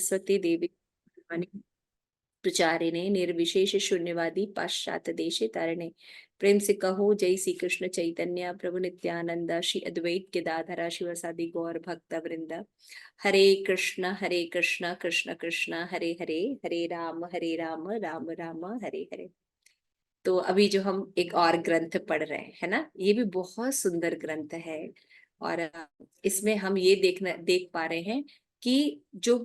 सरस्वती देवी प्रचारिणे निर्विशेष शून्यवादी पाश्चात्य देशे तारिणे। प्रेम से कहो जय श्री कृष्ण चैतन्य प्रभु नित्यानंद श्री अद्वैत केदाधरा शिवसादि गौर भक्त वृंद। हरे कृष्ण कृष्ण कृष्ण हरे हरे, हरे राम राम राम हरे हरे। तो अभी जो हम एक और ग्रंथ पढ़ रहे हैं, है ना, ये भी बहुत सुंदर ग्रंथ है। और इसमें हम ये देख पा रहे हैं कि जो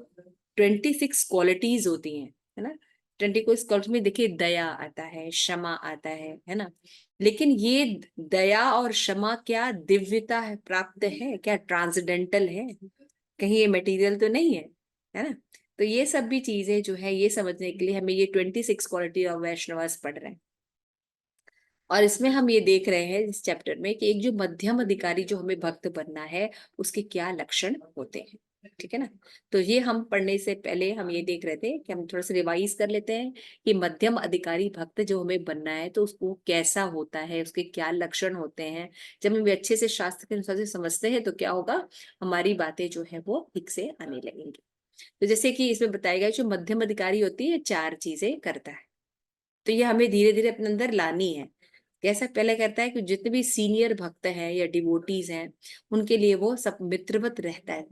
26 क्वालिटीज होती हैं, है ना, 26 क्वालिटी में देखिए दया आता है, क्षमा आता है ना। लेकिन ये दया और क्षमा क्या दिव्यता है, प्राप्त है क्या, ट्रांसडेंटल है, कहीं ये मटेरियल तो नहीं है ना। तो ये सब भी चीजें जो है ये समझने के लिए हमें ये 26 क्वालिटी ऑफ वैष्णवास पढ़ रहे हैं। और इसमें हम ये देख रहे हैं इस चैप्टर में कि एक जो मध्यम अधिकारी जो हमें भक्त बनना है उसके क्या लक्षण होते हैं, ठीक है ना। तो ये हम पढ़ने से पहले हम ये देख रहे थे कि हम थोड़ा सा रिवाइज कर लेते हैं कि मध्यम अधिकारी भक्त जो हमें बनना है तो उसको कैसा होता है, उसके क्या लक्षण होते हैं। जब हम अच्छे से शास्त्र के अनुसार से समझते हैं तो क्या होगा, हमारी बातें जो है वो ठीक से आने लगेंगी। तो जैसे कि इसमें बताया गया जो मध्यम अधिकारी होती है 4 चीजें करता है, तो ये हमें धीरे धीरे अपने अंदर लानी है। कैसा, पहले कहता है कि जितने भी सीनियर भक्त हैं या डिवोटीज हैं उनके लिए वो सब मित्रवत रहता है।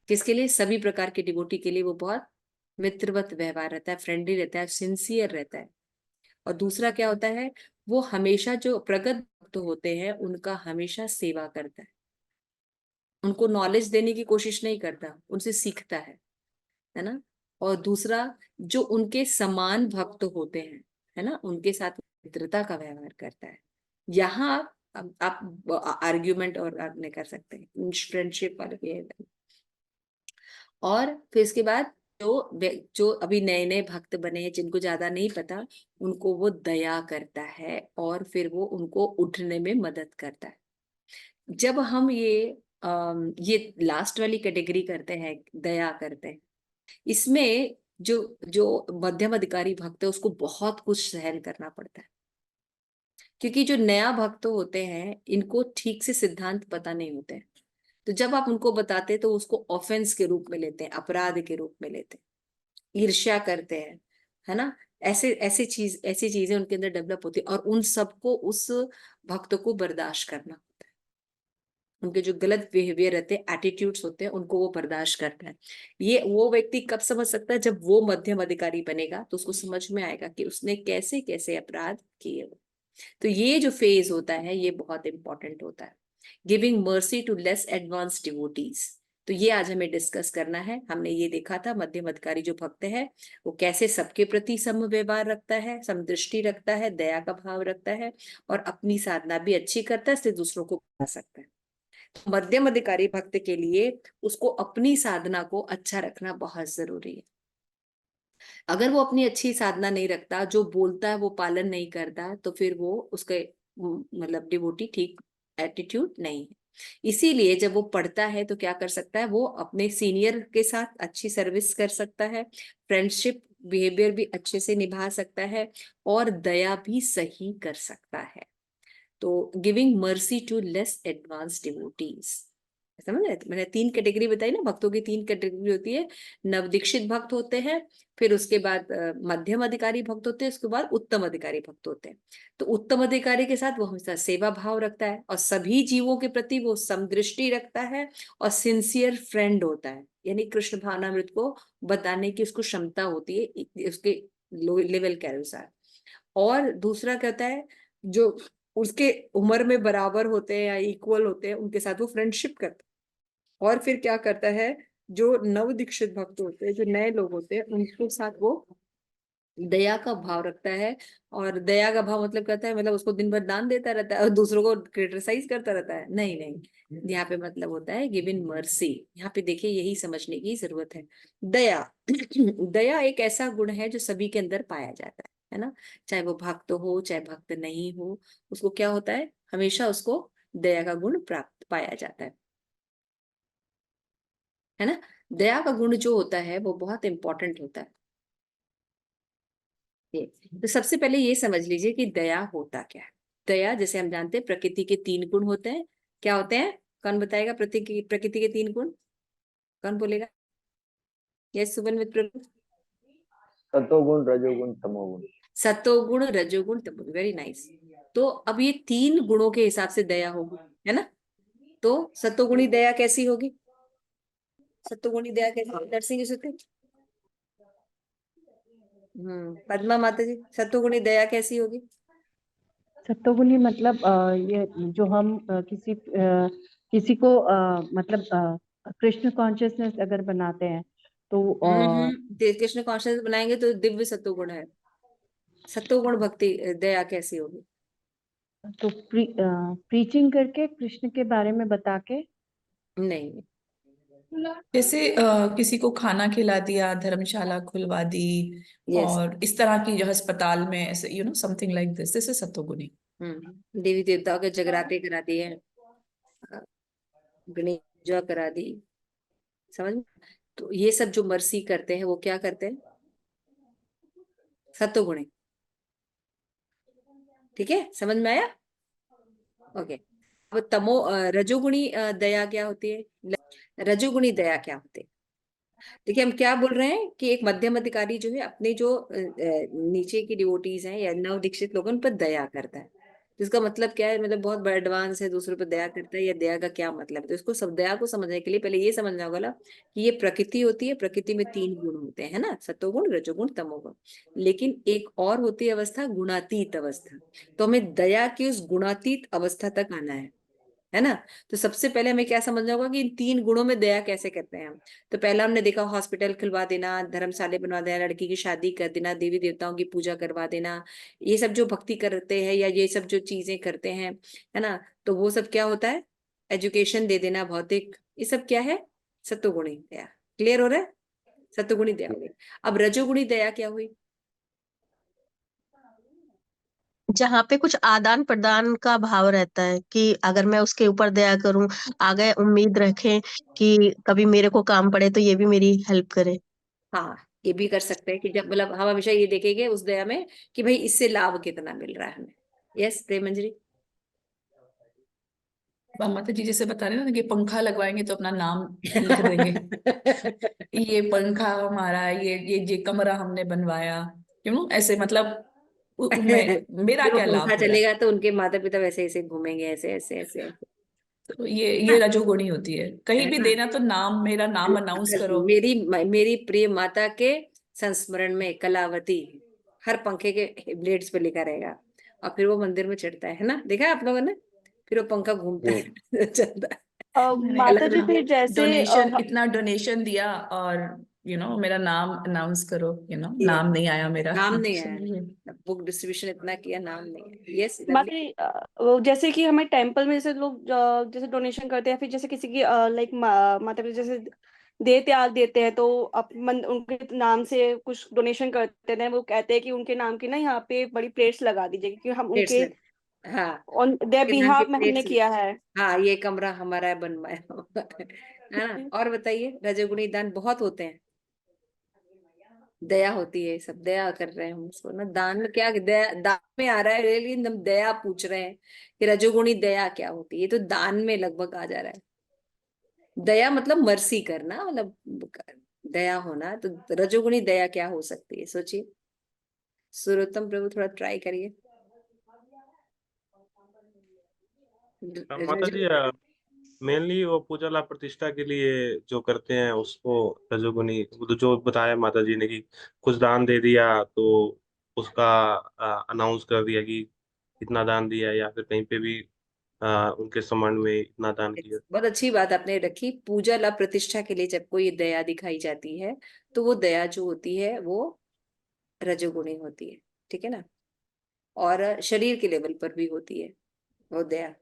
किसके लिए, सभी प्रकार के डिवोटी के लिए वो बहुत मित्रवत व्यवहार रहता है, फ्रेंडली रहता है, सिंसियर रहता है। और दूसरा क्या होता है, वो हमेशा जो प्रगत भक्त होते हैं उनका हमेशा सेवा करता है, उनको नॉलेज देने की कोशिश नहीं करता, उनसे सीखता है ना। और दूसरा, जो उनके समान भक्त होते हैं, है ना, उनके साथ मित्रता का व्यवहार करता है। यहाँ आप आर्ग्यूमेंट और नहीं कर सकते, फ्रेंडशिप वाले behavior। और फिर इसके बाद जो अभी नए नए भक्त बने हैं जिनको ज्यादा नहीं पता, उनको वो दया करता है और फिर वो उनको उठने में मदद करता है। जब हम ये लास्ट वाली कैटेगरी करते हैं, दया करते हैं, इसमें जो जो मध्यम अधिकारी भक्त है उसको बहुत कुछ सहन करना पड़ता है, क्योंकि जो नया भक्त होते हैं इनको ठीक से सिद्धांत पता नहीं होते हैं। तो जब आप उनको बताते तो उसको ऑफेंस के रूप में लेते हैं, अपराध के रूप में लेते हैं, ईर्ष्या करते हैं, है ना। ऐसी चीजें उनके अंदर डेवलप होती है और उन सबको उस भक्त को बर्दाश्त करना होता है। उनके जो गलत बिहेवियर रहते हैं, एटीट्यूड्स होते हैं, उनको वो बर्दाश्त करता है। ये वो व्यक्ति कब समझ सकता है, जब वो मध्यम अधिकारी बनेगा तो उसको समझ में आएगा कि उसने कैसे कैसे अपराध किए। तो ये जो फेज होता है ये बहुत इंपॉर्टेंट होता है, giving mercy to less advance devotees. तो ये आज हमें डिस्कस करना है। हमने ये देखा था मध्यम अधिकारी जो भक्त है वो कैसे सबके प्रति सम व्यवहार रखता है, समदृष्टि रखता है, दया का भाव रखता है और अपनी साधना भी अच्छी करता है, इससे दूसरों को बता सकता है। तो मध्यम अधिकारी भक्त के लिए उसको अपनी साधना को अच्छा रखना बहुत जरूरी है। अगर वो अपनी अच्छी साधना नहीं रखता, जो बोलता है वो पालन नहीं करता, तो फिर वो उसके मतलब डिवोटी ठीक एटीट्यूड नहीं है। इसीलिए जब वो पढ़ता है तो क्या कर सकता है, वो अपने सीनियर के साथ अच्छी सर्विस कर सकता है, फ्रेंडशिप बिहेवियर भी अच्छे से निभा सकता है और दया भी सही कर सकता है। तो giving mercy to less advance devotees, समझ रहे, मैंने 3 कैटेगरी बताई ना, भक्तों की 3 कैटेगरी होती है। नवदीक्षित भक्त होते हैं, फिर उसके बाद मध्यम अधिकारी भक्त होते हैं, उसके बाद उत्तम अधिकारी भक्त होते हैं। तो उत्तम अधिकारी के साथ वो हमेशा सेवा भाव रखता है और सभी जीवों के प्रति वो समदृष्टि रखता है और सिंसियर फ्रेंड होता है, यानी कृष्ण भावनामृत को बताने की उसको क्षमता होती है उसके लेवल के अनुसार। और दूसरा कहता है जो उसके उम्र में बराबर होते हैं या इक्वल होते हैं उनके साथ वो फ्रेंडशिप करता है। और फिर क्या करता है, जो नव दीक्षित भक्त होते हैं, जो नए लोग होते हैं, उनके साथ वो दया का भाव रखता है। और दया का भाव मतलब कहता है, मतलब उसको दिन भर दान देता रहता है और दूसरों को क्रिटिसाइज करता रहता है, नहीं नहीं, यहाँ पे मतलब होता है गिव इन मर्सी। यहाँ पे देखिए यही समझने की जरूरत है। दया दया एक ऐसा गुण है जो सभी के अंदर पाया जाता है ना, चाहे वो भक्त हो चाहे भक्त नहीं हो, उसको क्या होता है, हमेशा उसको दया का गुण प्राप्त पाया जाता है ना। दया का गुण जो होता है वो बहुत इंपॉर्टेंट होता है। तो सबसे पहले ये समझ लीजिए कि दया होता क्या है। दया, जैसे हम जानते हैं, प्रकृति के 3 गुण होते हैं। क्या होते हैं, कौन बताएगा, प्रकृति के 3 गुण, कौन बोलेगा? यस सुबन मित्र। सतोगुण रजोगुण तमोगुण। सतोगुण रजोगुण तमोगुण, वेरी नाइस। तो अब ये 3 गुणों के हिसाब से दया होगी, है ना? तो सतोगुणी दया कैसी होगी? सतोगुणी दया कैसी होगी? नरसिंह सूत्र। पद्मा माता जी, सतोगुणी दया कैसी होगी? सत्वगुणी मतलब ये जो हम किसी को मतलब कृष्ण कॉन्शियसनेस अगर बनाते हैं तो कृष्ण कॉन्शियस बनाएंगे तो दिव्य सतोगुण है। सतोगुण भक्ति दया कैसी होगी? तो प्रीचिंग करके कृष्ण के बारे में बता के। नहीं। जैसे किसी को खाना खिला दिया, धर्मशाला खुलवा दी, यस। और इस तरह की जो अस्पताल में ऐसे समथिंग लाइक दिस इज सत्वगुणी। देवी देवताओं के जगराते करा दिए, गणेश पूजा करा दी, समझ में? तो ये सब जो मर्सी करते हैं वो क्या करते हैं? सत्वगुणी। ठीक है, समझ में आया? ओके। अब रजोगुणी दया क्या होती है? रजोगुणी दया क्या होती है? देखिए, हम क्या बोल रहे हैं कि एक मध्यम अधिकारी जो है अपने जो नीचे की डिवोटीज हैं या नव दीक्षित लोगों उन पर दया करता है। तो इसका मतलब क्या है? मतलब बहुत बड़ा एडवांस है, दूसरों पर दया करता है, या दया का क्या मतलब है? तो इसको सब दया को समझने के लिए पहले ये समझना होगा कि ये प्रकृति होती है। प्रकृति में 3 गुण होते हैं, है ना? सतोगुण, रजोगुण, तमोगुण। लेकिन एक और होती है अवस्था, गुणातीत अवस्था। तो हमें दया की उस गुणातीत अवस्था तक आना है ना? तो सबसे पहले हमें क्या समझना होगा कि इन 3 गुणों में दया कैसे करते हैं हम। तो पहला हमने देखा, हॉस्पिटल खुलवा देना, धर्मशाले बनवा देना, लड़की की शादी कर देना, देवी देवताओं की पूजा करवा देना, ये सब जो भक्ति करते हैं या ये सब जो चीजें करते हैं, है ना? तो वो सब क्या होता है? एजुकेशन दे देना, भौतिक, ये सब क्या है? सत्वगुणी दया। क्लियर हो रहा है? सत्वगुणी दया हुई। अब रजोगुणी दया क्या हुई? जहाँ पे कुछ आदान प्रदान का भाव रहता है कि अगर मैं उसके ऊपर दया करूं, आगे उम्मीद रखें कि कभी मेरे को काम पड़े तो ये भी मेरी हेल्प करे। हाँ, ये भी कर सकते हैं कि जब मतलब हम हमेशा ये देखेंगे उस दया में कि भाई इससे लाभ कितना मिल रहा है हमें। यस प्रेम मंजरी। माता जी जैसे बता रहे ना कि पंखा लगवाएंगे तो अपना नाम लिख देंगे। ये पंखा हमारा, ये कमरा हमने बनवाया, ऐसे मतलब मेरा जब वो क्या लाभ पंखा हो रहा है। चलेगा तो उनके माता पिता वैसे ऐसे घूमेंगे, ऐसे ऐसे ऐसे ऐसे। तो ये रजोगुणी होती है। कहीं है भी ना? देना तो नाम, मेरा नाम अनाउंस करो। मेरी मेरी प्रिय माता के संस्मरण में कलावती, हर पंखे के ब्लेड्स पे लिखा रहेगा। और फिर वो मंदिर में चढ़ता है ना? देखा है आप लोगों ने? फिर वो पंखा घूमता है चलता है। माता जी फिर जैसे डोनेशन, इतना डोनेशन दिया, और मेरा नाम अनाउंस करो, ये नाम नहीं आया मेरा। नाम नहीं आया, बुक डिस्ट्रीब्यूशन इतना किया, नाम नहीं आया। यस माता जी वो जैसे कि हमें टेम्पल में जैसे लोग जैसे डोनेशन करते हैं, फिर जैसे किसी की लाइक माता पिता जैसे दे त्याग देते हैं, तो उनके नाम से कुछ डोनेशन करते हैं, वो कहते हैं कि उनके नाम की ना यहाँ पे बड़ी प्लेट्स लगा दीजिए क्योंकि हम प्लेट्स उनके लग, हाँ, ऑन देयर के नाम की बिहाफ में हमने प्लेट्स। किया है। हाँ, ये कमरा हमारा है, बनवाया है ना? और बताइए, रजोगुणी दान बहुत होते हैं, दया होती है, सब दया कर रहे हैं हम उसको ना। दान में क्या, दया दान में आ रहा है, लेकिन हम दया पूछ रहे हैं कि रजोगुणी दया क्या होती है। ये तो दान में लगभग आ जा रहा है। दया मतलब मर्सी करना, मतलब दया होना। तो रजोगुणी दया क्या हो सकती है, सोचिए। सुरोत्तम प्रभु थोड़ा ट्राई करिए। माता जी, मेनली वो पूजा लाभ प्रतिष्ठा के लिए जो करते हैं उसको रजोगुनी, वो तो जो बताया माता जी ने कि कुछ दान दे दिया तो उसका अनाउंस कर दिया कि इतना दान दिया, या फिर कहीं पे भी उनके सम्मान में इतना दान किया। बहुत अच्छी बात आपने रखी। पूजा लाभ प्रतिष्ठा के लिए जब कोई दया दिखाई जाती है तो वो दया जो होती है वो रजोगुणी होती है, ठीक है ना? और शरीर के लेवल पर भी होती है वो दया,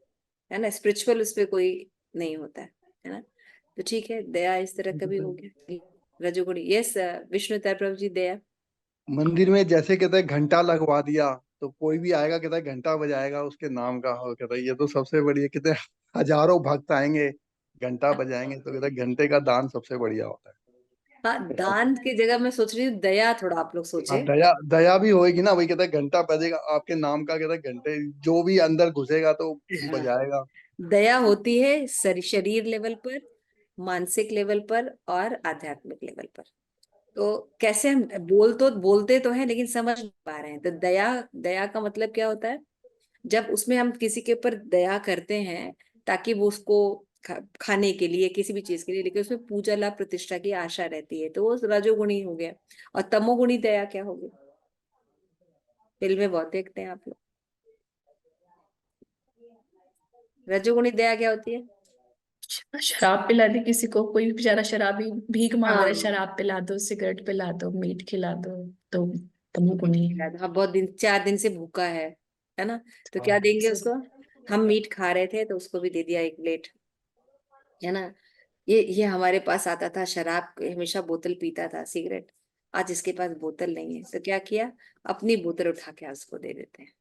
है ना? स्पिरिचुअल उस पर कोई नहीं होता है ना? तो ठीक है, दया इस तरह का भी हो गया रजोगुणी। यस विष्णु प्रभु जी, दया। मंदिर में जैसे कहते हैं घंटा लगवा दिया, तो कोई भी आएगा कहता है घंटा बजाएगा उसके नाम का, और कहता है ये तो सबसे बढ़िया। कहते हैं हजारों भक्त आएंगे घंटा बजाएंगे, तो कहते हैं घंटे का दान सबसे बढ़िया होता है। हाँ, दान की जगह मैं सोच रही हूँ दया, थोड़ा आप लोग हाँ, सोचे। दया दया भी होएगी ना, वही कहता है घंटा बजेगा आपके नाम का, कहता है घंटे जो भी अंदर घुसेगा तो हाँ, बजाएगा। दया होती है शरीर लेवल पर, मानसिक लेवल पर और आध्यात्मिक लेवल पर। तो कैसे हम बोलते तो हैं लेकिन समझ नहीं पा रहे हैं। तो दया, दया का मतलब क्या होता है? जब उसमें हम किसी के ऊपर दया करते हैं ताकि वो उसको खाने के लिए, किसी भी चीज के लिए, लेकिन उसमें पूजा लाभ प्रतिष्ठा की आशा रहती है, तो वो रजोगुणी हो गया। और तमोगुणी दया क्या होगी? फिल्में बहुत देखते हैं आप लोग। रजोगुणी दया क्या होती है? शराब पिला दी किसी को, कोई बेचारा शराबी भीख मांग रहा है, हाँ, शराब पिला दो, सिगरेट पिला दो, मीट खिला दो, तो तमोगुणी है। हाँ, बहुत दिन, 4 दिन से भूखा है ना? तो क्या हाँ देंगे उसको? हम मीट खा रहे थे तो उसको भी दे दिया 1 प्लेट, है ना? ये हमारे पास आता था शराब, हमेशा बोतल पीता था, सिगरेट। आज इसके पास बोतल नहीं है तो क्या किया? अपनी बोतल उठा के उसको दे देते हैं,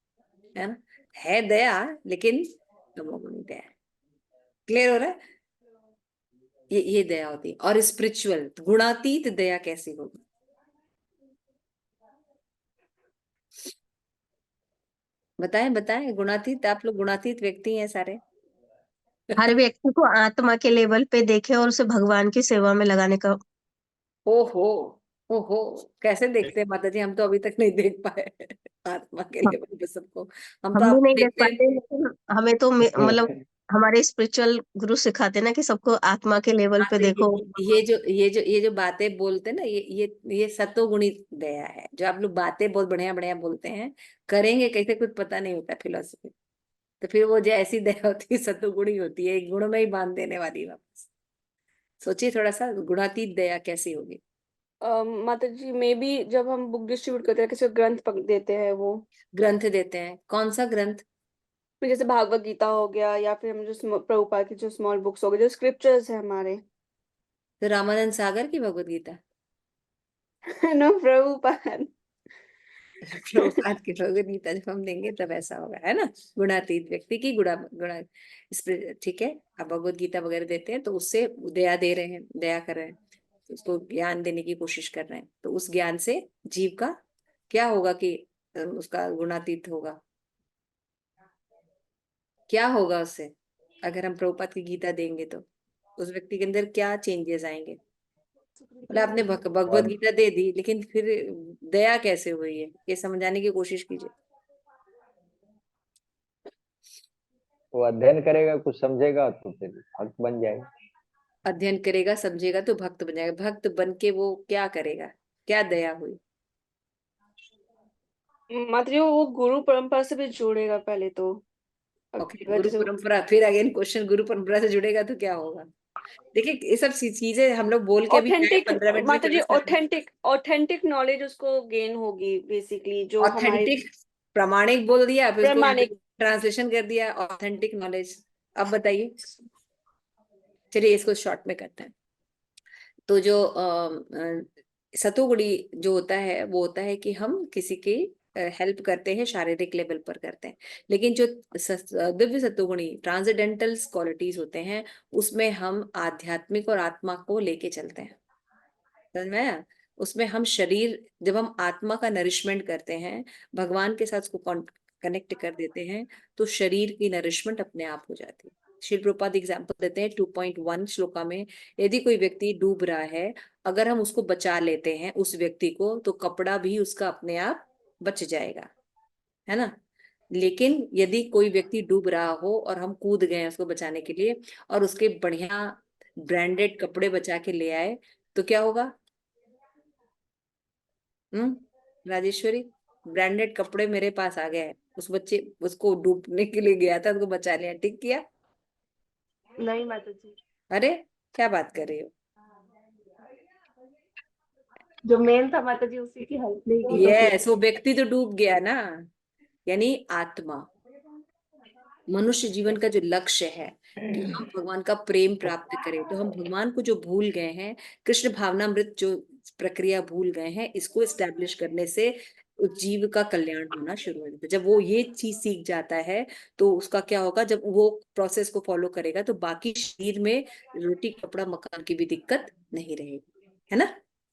है ना? है दया, लेकिन तमोगुणी दया है। क्लियर हो रहा है? ये दया होती है। और स्पिरिचुअल गुणातीत दया कैसी होगी? बताएं बताएं, गुणातीत, आप लोग गुणातीत व्यक्ति हैं सारे। हर व्यक्ति को आत्मा के लेवल पे देखे और उसे भगवान की सेवा में लगाने का। ओहो, ओहो, कैसे देखते हैं माता जी? हम तो अभी तक नहीं देख पाए आत्मा के हाँ, लेवल पे सबको। हम तो हम भी आपको नहीं देख देखते पाते, हैं। लेकिन हमें तो मतलब हमारे स्पिरिचुअल गुरु सिखाते ना कि सबको आत्मा के लेवल हाँ, पे तो देखो। ये जो बातें बोलते हैं ना, ये सत्वगुणी दया है। जो आप लोग बातें बहुत बढ़िया बढ़िया बोलते हैं, करेंगे कैसे कुछ पता नहीं होता फिलोसफी। तो फिर वो जो ऐसी दया होती है सत्वगुणी होती है, एक गुण में ही बांध देने वाली वापस। सोचिए थोड़ा सा, गुणातीत दया कैसी होगी? माता जी, मे बी जब हम बुक डिस्ट्रीब्यूट करते हैं, किसी को ग्रंथ देते हैं, वो ग्रंथ देते हैं, कौन सा ग्रंथ? फिर जैसे भागवत गीता हो गया, या फिर हम जो प्रभुपाद की जो स्मॉल बुक्स हो गए, जो स्क्रिप्चर्स है हमारे। तो रामानंद सागर की भगवत गीता? नो, प्रभुपाद। प्रभुपाद की भगवत गीता जब हम देंगे तब ऐसा होगा, है ना? गुणातीत व्यक्ति की गुणा गुणा इस पे, ठीक है। आप भगवत गीता वगैरह देते हैं तो उससे दया दे रहे हैं, दया कर रहे हैं, तो उसको ज्ञान देने की कोशिश कर रहे हैं। तो उस ज्ञान से जीव का क्या होगा कि उसका गुणातीत होगा। क्या होगा उससे? अगर हम प्रभुपाद की गीता देंगे तो उस व्यक्ति के अंदर क्या चेंजेस आएंगे? मतलब आपने भगवत और गीता दे दी, लेकिन फिर दया कैसे हुई है, ये समझाने की कोशिश कीजिए। वो अध्ययन करेगा, कुछ समझेगा तो फिर भक्त बन जाएगा। अध्ययन करेगा, समझेगा तो भक्त बन जाएगा। भक्त बन के वो क्या करेगा? क्या दया हुई? माता जी, वो गुरु परंपरा से भी जुड़ेगा पहले तो। ओके, अगर गुरु जैसे परंपरा, फिर अगेन क्वेश्चन, गुरु परंपरा से जुड़ेगा तो क्या होगा? देखिए, ये सब चीजें हम लोग बोल के भी जाए ऑथेंटिक, 15 मिनट में माता जी, क्लास खत्म। ऑथेंटिक नॉलेज उसको गेन होगी, बेसिकली जो हमारी ऑथेंटिक, प्रामाणिक बोल दिया, फिर उसको प्रामाणिक। ट्रांसलेशन कर दिया ऑथेंटिक नॉलेज। अब बताइए, चलिए इसको शॉर्ट में करते हैं। तो जो सतोगुणी जो होता है वो होता है कि हम किसी की हेल्प करते हैं, शारीरिक लेवल पर करते हैं। लेकिन जो दिव्य सतोगुणी ट्रांसेंडेंटल क्वालिटीज होते हैं, उसमें हम आध्यात्मिक और आत्मा को लेके चलते हैं। समझ में आया? उसमें हम शरीर, जब हम आत्मा का नरिशमेंट करते हैं, भगवान के साथ उसको कनेक्ट कर देते हैं, तो शरीर की नरिशमेंट अपने आप हो जाती है। श्री प्रभुपाद एग्जाम्पल देते हैं 2.1 श्लोका में। यदि कोई व्यक्ति डूब रहा है, अगर हम उसको बचा लेते हैं उस व्यक्ति को, तो कपड़ा भी उसका अपने आप बच जाएगा, है ना? लेकिन यदि कोई व्यक्ति डूब रहा हो और हम कूद गए उसको बचाने के लिए, और उसके बढ़िया ब्रांडेड कपड़े बचा के ले आए, तो क्या होगा? राजेश्वरी, ब्रांडेड कपड़े मेरे पास आ गए हैं, उस बच्चे उसको डूबने के लिए गया था, उसको बचा लिया, ठीक किया? नहीं माता जी, अरे, क्या बात कर रही हो? जो मेन था माता जी, उसी की हेल्प नहीं की तो फिर। यस, वो व्यक्ति तो डूब गया ना। यानी आत्मा, मनुष्य जीवन का जो लक्ष्य है कि हम भगवान का प्रेम प्राप्त करें, तो हम भगवान को जो भूल गए हैं, कृष्ण भावनामृत जो प्रक्रिया भूल गए हैं, इसको एस्टेब्लिश करने से उस जीव का कल्याण होना शुरू हो जाता है। जब वो ये चीज सीख जाता है, तो उसका क्या होगा, जब वो प्रोसेस को फॉलो करेगा, तो बाकी शरीर में रोटी कपड़ा मकान की भी दिक्कत नहीं रहेगी, है ना?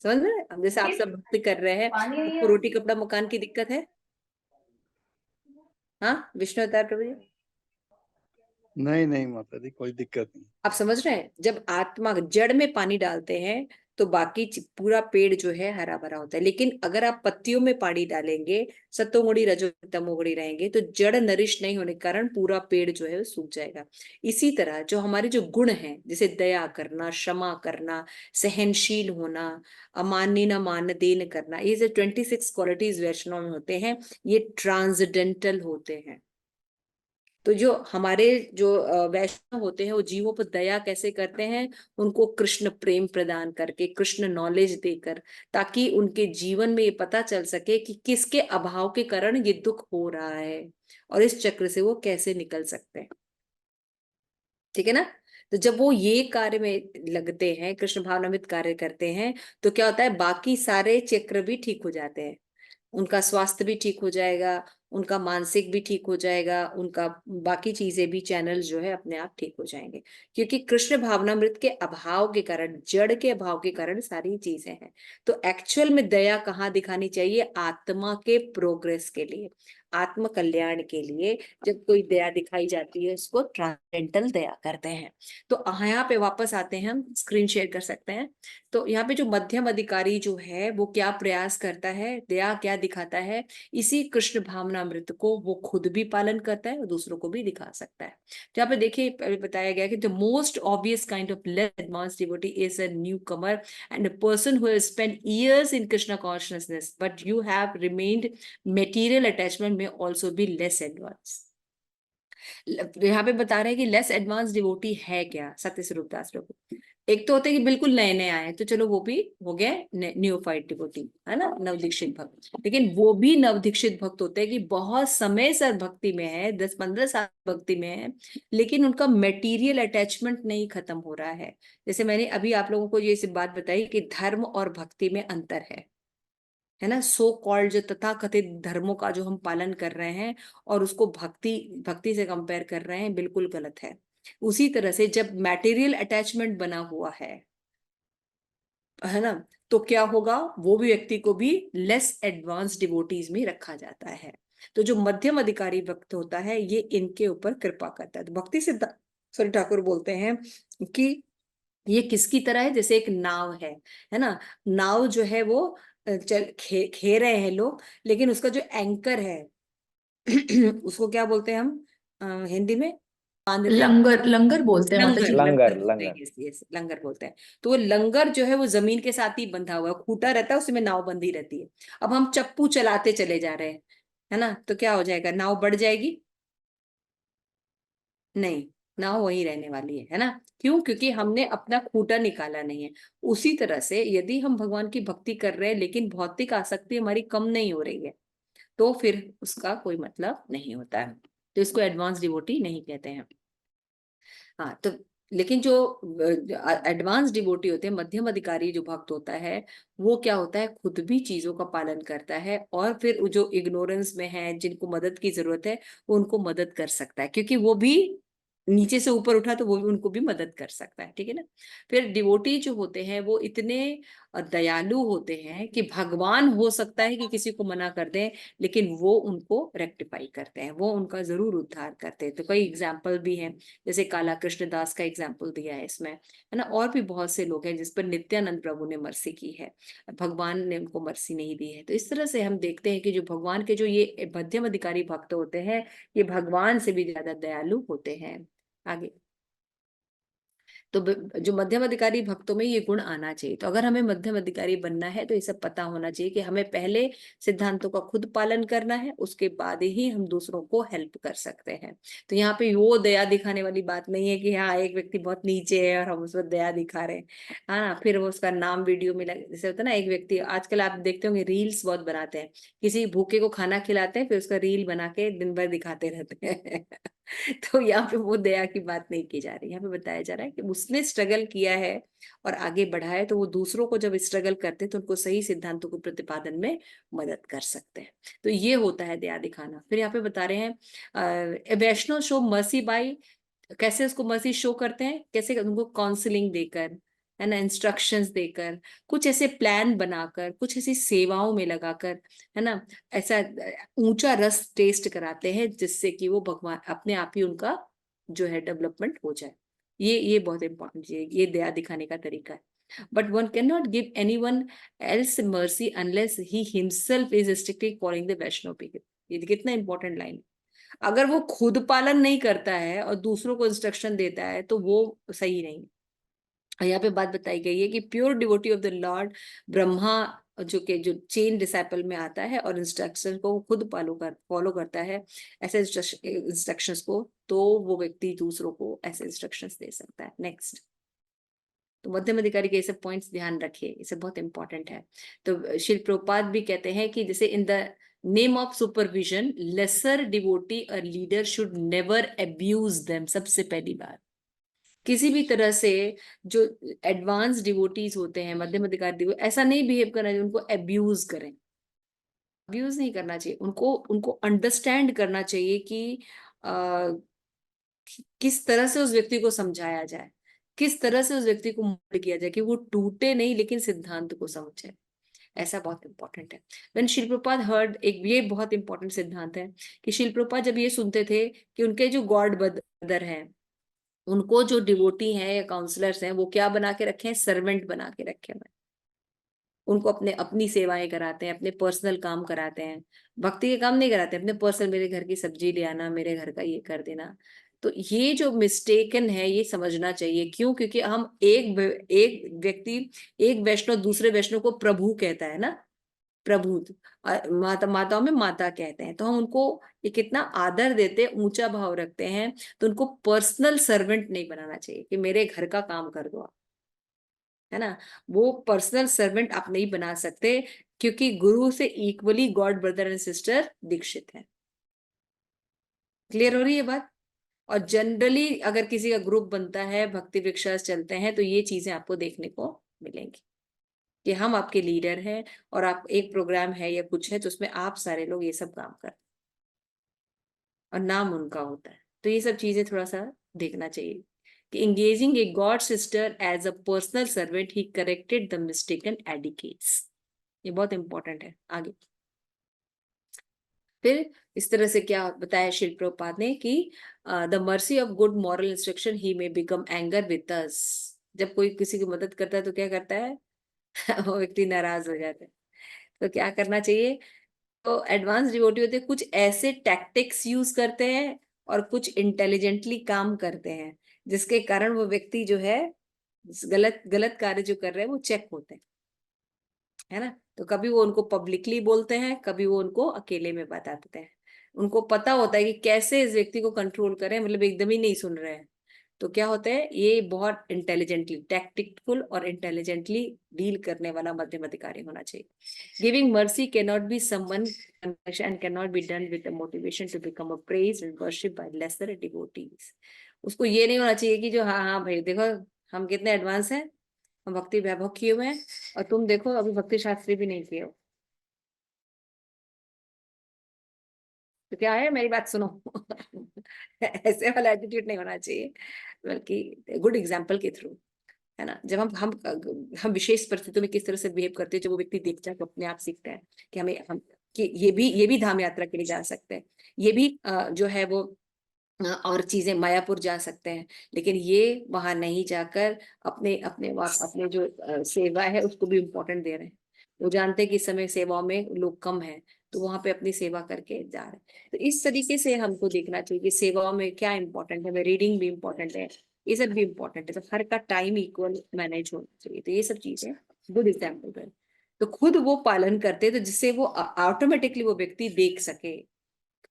समझ में? अब जैसे आप सब भक्ति कर रहे हैं, आपको रोटी कपड़ा मकान की दिक्कत है? हाँ, विष्णु अवतार प्रभु जी, नहीं नहीं माता जी, कोई दिक्कत नहीं। आप समझ रहे हैं, जब आत्मा जड़ में पानी डालते हैं तो बाकी पूरा पेड़ जो है हरा भरा होता है, लेकिन अगर आप पत्तियों में पानी डालेंगे, सत्वगुणी रजोगुणी तमोगुणी रहेंगे, तो जड़ नरिश नहीं होने के कारण पूरा पेड़ जो है वो सूख जाएगा। इसी तरह जो हमारे जो गुण हैं, जैसे दया करना, क्षमा करना, सहनशील होना, अमान्य न मान देन करना, ये जो 26 क्वालिटीज वैष्णव में होते हैं, ये ट्रांसडेंटल होते हैं। तो जो हमारे जो वैष्णव होते हैं वो जीवों पर दया कैसे करते हैं, उनको कृष्ण प्रेम प्रदान करके, कृष्ण नॉलेज देकर, ताकि उनके जीवन में ये पता चल सके कि किसके अभाव के कारण ये दुख हो रहा है और इस चक्र से वो कैसे निकल सकते हैं। ठीक है ना। तो जब वो ये कार्य में लगते हैं, कृष्ण भावनामृत कार्य करते हैं, तो क्या होता है, बाकी सारे चक्र भी ठीक हो जाते हैं। उनका स्वास्थ्य भी ठीक हो जाएगा, उनका मानसिक भी ठीक हो जाएगा, उनका बाकी चीजें भी, चैनल जो है अपने आप ठीक हो जाएंगे, क्योंकि कृष्ण भावनामृत के अभाव के कारण, जड़ के अभाव के कारण सारी चीजें हैं। तो एक्चुअल में दया कहाँ दिखानी चाहिए, आत्मा के प्रोग्रेस के लिए, आत्म कल्याण के लिए जब कोई दया दिखाई जाती है उसको ट्रांसेंडेंटल दया करते हैं। तो यहाँ पे वापस आते हैं, हम स्क्रीन शेयर कर सकते हैं। तो यहाँ पे जो मध्यम अधिकारी जो है वो क्या प्रयास करता है, दया क्या दिखाता है, इसी कृष्ण भावनामृत को वो खुद भी पालन करता है और दूसरों को भी दिखा सकता है। तो यहाँ पे देखिए अभी बताया गया कि the most obvious kind of less advance devotee is a new Qamar and a person who has spent years in Krishna consciousness but you have remained material attachment may also be less advanced। यहाँ पे बता रहे हैं कि less advance devotee है क्या सत्य स्वरूप दास प्रभु। एक तो होते हैं कि बिल्कुल नए नए आए, तो चलो वो भी हो गए न्यूफाइट डिवोटी, है ना, नवदीक्षित भक्त। लेकिन वो भी नवदीक्षित भक्त होते हैं कि बहुत समय से भक्ति में है, 10-15 साल भक्ति में है, लेकिन उनका मेटीरियल अटैचमेंट नहीं खत्म हो रहा है। जैसे मैंने अभी आप लोगों को ये बात बताई कि धर्म और भक्ति में अंतर है ना, सो कॉल्ड जो तथाकथित धर्मों का जो हम पालन कर रहे हैं और उसको भक्ति से कंपेयर कर रहे हैं, बिल्कुल गलत है। उसी तरह से जब मटेरियल अटैचमेंट बना हुआ है ना, तो क्या होगा, वो भी व्यक्ति को भी लेस एडवांस डिवोटीज में रखा जाता है। तो जो मध्यम अधिकारी भक्त होता है ये इनके ऊपर कृपा करता है। तो भक्ति सिद्धांत ठाकुर बोलते हैं कि ये किसकी तरह है, जैसे एक नाव है ना, नाव जो है वो खे रहे हैं लोग, लेकिन उसका जो एंकर है उसको क्या बोलते हैं हम हिंदी में, बांध देते हैं। लंगर, लंगर बोलते हैं माता जी। लंगर बोलते हैं, लंगर yes, लंगर बोलते हैं। तो वो लंगर जो है वो जमीन के साथ ही बंधा हुआ है, खूंटा रहता है, उसमें नाव बंधी रहती है। अब हम चप्पू चलाते चले जा रहे हैं, है ना, तो क्या हो जाएगा, नाव बढ़ जाएगी, नहीं, नाव वही रहने वाली है ना। क्यों, क्योंकि हमने अपना खूंटा निकाला नहीं है। उसी तरह से यदि हम भगवान की भक्ति कर रहे हैं लेकिन भौतिक आसक्ति हमारी कम नहीं हो रही है, तो फिर उसका कोई मतलब नहीं होता है। तो इसको एडवांस डिवोटी नहीं कहते हैं। हाँ, तो लेकिन जो एडवांस डिवोटी होते हैं, मध्यम अधिकारी जो भक्त होता है, वो क्या होता है, खुद भी चीजों का पालन करता है और फिर जो इग्नोरेंस में है, जिनको मदद की जरूरत है, वो उनको मदद कर सकता है, क्योंकि वो भी नीचे से ऊपर उठा तो वो भी उनको भी मदद कर सकता है। ठीक है ना। फिर डिवोटी जो होते हैं वो इतने दयालु होते हैं कि भगवान हो सकता है कि किसी को मना कर दें, लेकिन वो उनको रेक्टिफाई करते हैं, वो उनका जरूर उद्धार करते हैं। तो कई एग्जाम्पल भी हैं, जैसे काला कृष्णदास का एग्जाम्पल दिया है इसमें, है ना, और भी बहुत से लोग हैं जिस पर नित्यानंद प्रभु ने मर्सी की है, भगवान ने उनको मर्सी नहीं दी है। तो इस तरह से हम देखते हैं कि जो भगवान के जो ये मध्यम अधिकारी भक्त होते हैं, ये भगवान से भी ज्यादा दयालु होते हैं। आगे, तो जो मध्यम अधिकारी भक्तों में ये गुण आना चाहिए। तो अगर हमें मध्यम अधिकारी बनना है तो ये सब पता होना चाहिए कि हमें पहले सिद्धांतों का खुद पालन करना है, उसके बाद ही हम दूसरों को हेल्प कर सकते हैं। तो यहाँ पे वो दया दिखाने वाली बात नहीं है कि हाँ एक व्यक्ति बहुत नीचे है और हम उस पर दया दिखा रहे हैं, हाँ, फिर वो उसका नाम वीडियो में जैसे होता है ना, एक व्यक्ति आजकल आप देखते होंगे रील्स बहुत बनाते हैं, किसी भूखे को खाना खिलाते हैं फिर उसका रील बना के दिन भर दिखाते रहते हैं तो यहाँ पे वो दया की बात नहीं की जा रही, यहाँ पे बताया जा रहा है कि उसने स्ट्रगल किया है और आगे बढ़ा है, तो वो दूसरों को जब स्ट्रगल करते हैं तो उनको सही सिद्धांतों को प्रतिपादन में मदद कर सकते हैं। तो ये होता है दया दिखाना। फिर यहाँ पे बता रहे हैं वैष्णव शो मर्सी बाय, कैसे उसको मर्सी शो करते हैं, कैसे उनको काउंसलिंग देकर, है ना, इंस्ट्रक्शंस देकर, कुछ ऐसे प्लान बनाकर, कुछ ऐसी सेवाओं में लगाकर, है ना, ऐसा ऊंचा रस टेस्ट कराते हैं जिससे कि वो भगवान अपने आप ही उनका जो है डेवलपमेंट हो जाए। ये बहुत इंपॉर्टेंट है, ये दया दिखाने का तरीका है। But one cannot give anyone else mercy unless he himself is strictly following the Vaishnav Pith. ये कितना इंपॉर्टेंट लाइन है। अगर वो खुद पालन नहीं करता है और दूसरों को इंस्ट्रक्शन देता है तो वो सही नहीं। यहाँ पे बात बताई गई है कि pure devotee of the Lord Brahma जो चेन डिसाइपल में आता है और इंस्ट्रक्शन को खुद फॉलो करता है ऐसे इंस्ट्रक्शंस को, तो वो व्यक्ति दूसरों को ऐसे इंस्ट्रक्शंस दे सकता है। नेक्स्ट, तो मध्यम अधिकारी के ये सब पॉइंट्स ध्यान रखिए, ये सब बहुत इंपॉर्टेंट है। तो श्रील प्रभुपाद भी कहते हैं कि जैसे in the name of supervision lesser devotee और leader should never abuse them. सबसे पहली बात, किसी भी तरह से जो एडवांस डिवोटीज होते हैं, मध्यम अधिकारी, ऐसा नहीं बिहेव करना चाहिए, उनको अब्यूज करें। अब्यूज नहीं करना चाहिए, उनको अंडरस्टैंड करना चाहिए कि किस तरह से उस व्यक्ति को समझाया जाए, किस तरह से उस व्यक्ति को मोल्ड किया जाए कि वो टूटे नहीं लेकिन सिद्धांत को समझे। ऐसा बहुत इंपॉर्टेंट है। व्हेन श्रील प्रभुपाद हर्ड, एक ये बहुत इंपॉर्टेंट सिद्धांत है कि श्रील प्रभुपाद जब ये सुनते थे कि उनके जो गॉड ब्रदर हैं, उनको जो डिवोटी हैं या काउंसलर्स हैं, वो क्या बना के रखे हैं, सर्वेंट बना के रखे हैं। उनको अपनी सेवाएं कराते हैं, अपने पर्सनल काम कराते हैं, भक्ति के काम नहीं कराते, अपने पर्सनल, मेरे घर की सब्जी ले आना, मेरे घर का ये कर देना। तो ये जो मिस्टेकन है ये समझना चाहिए। क्यों? क्योंकि हम एक व्यक्ति, एक वैष्णव दूसरे वैष्णव को प्रभु कहता है ना, प्रभु, माताओं में माता कहते हैं, तो हम उनको ये कितना आदर देते, ऊंचा भाव रखते हैं। तो उनको पर्सनल सर्वेंट नहीं बनाना चाहिए कि मेरे घर का काम कर दो आप, है ना। वो पर्सनल सर्वेंट आप नहीं बना सकते, क्योंकि गुरु से equally god brother and sister दीक्षित है। क्लियर हो रही है बात? और जनरली अगर किसी का ग्रुप बनता है, भक्ति वृक्षास चलते हैं, तो ये चीजें आपको देखने को मिलेंगी कि हम आपके लीडर हैं और आप एक प्रोग्राम है या कुछ है तो उसमें आप सारे लोग ये सब काम कर और नाम उनका होता है। तो ये सब चीजें थोड़ा सा देखना चाहिए कि engaging a god sister as a personal servant, he corrected the mistaken etiquettes। ये बहुत इंपॉर्टेंट है। आगे फिर इस तरह से क्या बताया श्रील प्रभुपाद ने कि the mercy of good moral instruction he may become anger with us. जब कोई किसी की मदद करता है तो क्या करता है वो व्यक्ति नाराज हो जाता है। तो क्या करना चाहिए? तो एडवांस डिवोटी होते हैं, कुछ ऐसे टैक्टिक्स यूज करते हैं और कुछ इंटेलिजेंटली काम करते हैं, जिसके कारण वो व्यक्ति जो है गलत कार्य जो कर रहे हैं वो चेक होते हैं, है ना। तो कभी वो उनको पब्लिकली बोलते हैं, कभी वो उनको अकेले में बता देते हैं। उनको पता होता है कि कैसे इस व्यक्ति को कंट्रोल करें, मतलब एकदम ही नहीं सुन रहे हैं। तो क्या होता है, ये बहुत इंटेलिजेंटली, टैक्टिकफुल और इंटेलिजेंटली डील करने वाला मध्यम अधिकारी होना चाहिए। Giving mercy can not be someone and can not be done with the motivation to become a praise and worship by lesser devotees. उसको ये नहीं होना चाहिए कि जो हाँ भाई देखो हम कितने एडवांस हैं, हम भक्ति वैभव किए हुए हैं और तुम देखो अभी भक्ति शास्त्री भी नहीं किए हो, तो क्या है, मेरी बात सुनो ऐसे वाला एटीट्यूड नहीं होना चाहिए, बल्कि गुड एग्जाम्पल के थ्रू, है ना। जब हम विशेष परिस्थितियों में किस तरह से बिहेव करते हैं, जब वो व्यक्ति देखता है तो अपने आप सीखता है कि हम कि ये भी धाम यात्रा के लिए जा सकते हैं, ये भी जो है वो और चीजें मायापुर जा सकते हैं, लेकिन ये वहां नहीं जाकर अपने जो सेवा है उसको भी इम्पोर्टेंट दे रहे हैं। वो जानते हैं कि इस समय सेवाओं में लोग कम हैं, तो वहां पे अपनी सेवा करके जा रहे हैं। तो इस तरीके से हमको देखना चाहिए कि सेवाओं में क्या इंपॉर्टेंट है, रीडिंग भी इम्पोर्टेंट है, ये सब भी इम्पोर्टेंट है। तो हर का टाइम इक्वल मैनेज होना चाहिए। तो ये सब चीजें गुड एग्जाम्पल है। तो खुद वो पालन करते तो जिससे वो ऑटोमेटिकली वो व्यक्ति देख सके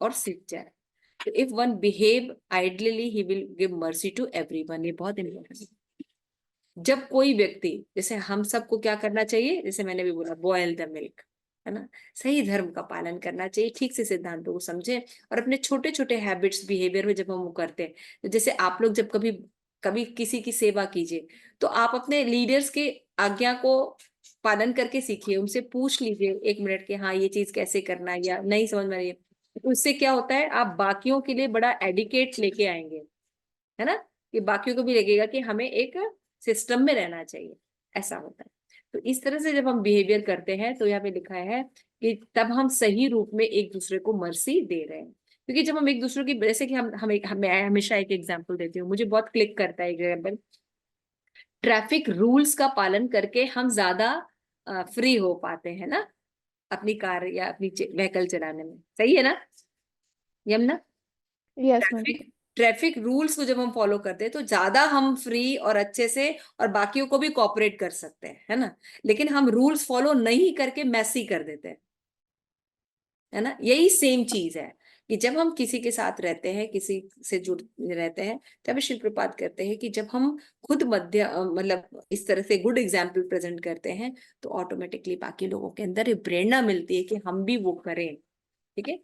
और सीख जाए। तो if one behave ideally he will give mercy to everyone. ये बहुत इंपॉर्टेंट है। जब कोई व्यक्ति, जैसे हम सबको क्या करना चाहिए, जैसे मैंने भी बोला बॉयल द मिल्क, है ना, सही धर्म का पालन करना चाहिए, ठीक से सिद्धांतों को समझे और अपने छोटे छोटे हैबिट्स बिहेवियर में जब हम वो करते हैं, तो जैसे आप लोग जब कभी किसी की सेवा कीजिए तो आप अपने लीडर्स के आज्ञा को पालन करके सीखिए, उनसे पूछ लीजिए 1 मिनट के, हाँ ये चीज कैसे करना है या नहीं समझ में आ रही है। तो उससे क्या होता है, आप बाकियों के लिए बड़ा एडिकेट लेके आएंगे, है ना, कि बाकियों को भी लगेगा कि हमें एक सिस्टम में रहना चाहिए, ऐसा होता है। तो इस तरह से जब हम बिहेवियर करते हैं तो यहाँ पे लिखा है कि तब हम सही रूप में एक दूसरे को मर्सी दे रहे हैं। क्योंकि जब हम एक दूसरे की, जैसे कि मैं हमेशा एक एग्जांपल देती हूँ, मुझे बहुत क्लिक करता है एग्जांपल, ट्रैफिक रूल्स का पालन करके हम ज्यादा फ्री हो पाते हैं ना अपनी कार या अपनी व्हीकल चलाने में, सही है ना Yamuna? Yes madam. Traffic rules को जब हम फॉलो करते हैं तो ज्यादा हम फ्री और अच्छे से और बाकियों को भी कोऑपरेट कर सकते हैं, है ना? लेकिन हम रूल्स फॉलो नहीं करके मैसी कर देते हैं, है ना? यही सेम चीज है कि जब हम किसी के साथ रहते हैं, किसी से जुड़ रहते हैं, तब शिल प्रपात करते हैं कि जब हम खुद मतलब इस तरह से गुड एग्जाम्पल प्रेजेंट करते हैं तो ऑटोमेटिकली बाकी लोगों के अंदर ये प्रेरणा मिलती है कि हम भी वो करें। ठीक है,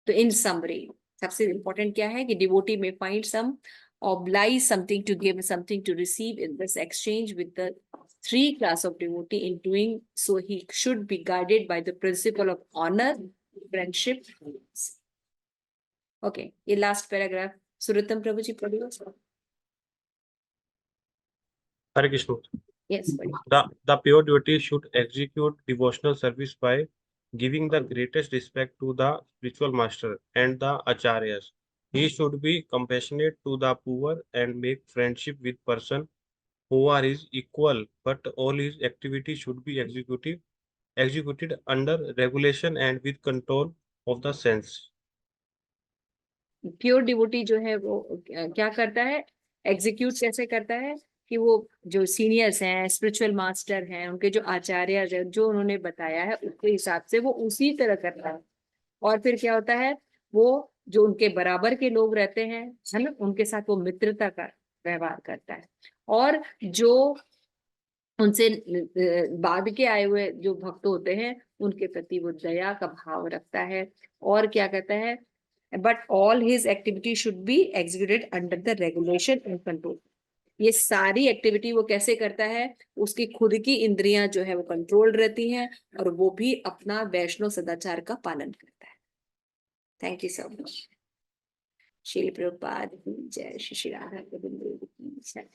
तो इन समरी सबसे इंपॉर्टेंट क्या है कि डिवोटी में find some oblige something to give, something to receive in this exchange with the three class of devotee. In doing so, he should be guided by the principle of honor, friendship. Okay, ये last paragraph सुरतम प्रभु जी पढ़िए। हरे Krishna. Yes, पढ़िए। The pure devotee should execute devotional service by giving the greatest respect to the spiritual master and the acharyas. He should be compassionate to the poor and make friendship with person who are his equal, but all his activity should be executed under regulation and with control of the sense. Pure devotee जो है वो क्या करता है, execute कैसे करता है कि वो जो सीनियर्स हैं, स्पिरिचुअल मास्टर हैं, उनके जो आचार्य हैं, जो उन्होंने बताया है उसके हिसाब से वो उसी तरह करता है। और फिर क्या होता है, वो जो उनके बराबर के लोग रहते हैं, है ना, उनके साथ वो मित्रता का व्यवहार करता है। और जो उनसे बाद के आए हुए जो भक्त होते हैं उनके प्रति वो दया का भाव रखता है। और क्या कहता है, but all his activity should be executed under the regulation and control. ये सारी एक्टिविटी वो कैसे करता है, उसकी खुद की इंद्रियां जो है वो कंट्रोल रहती हैं और वो भी अपना वैष्णव सदाचार का पालन करता है। Thank you so much. Srila Prabhupada की जय, श्री श्री राधा गोविंद की जय।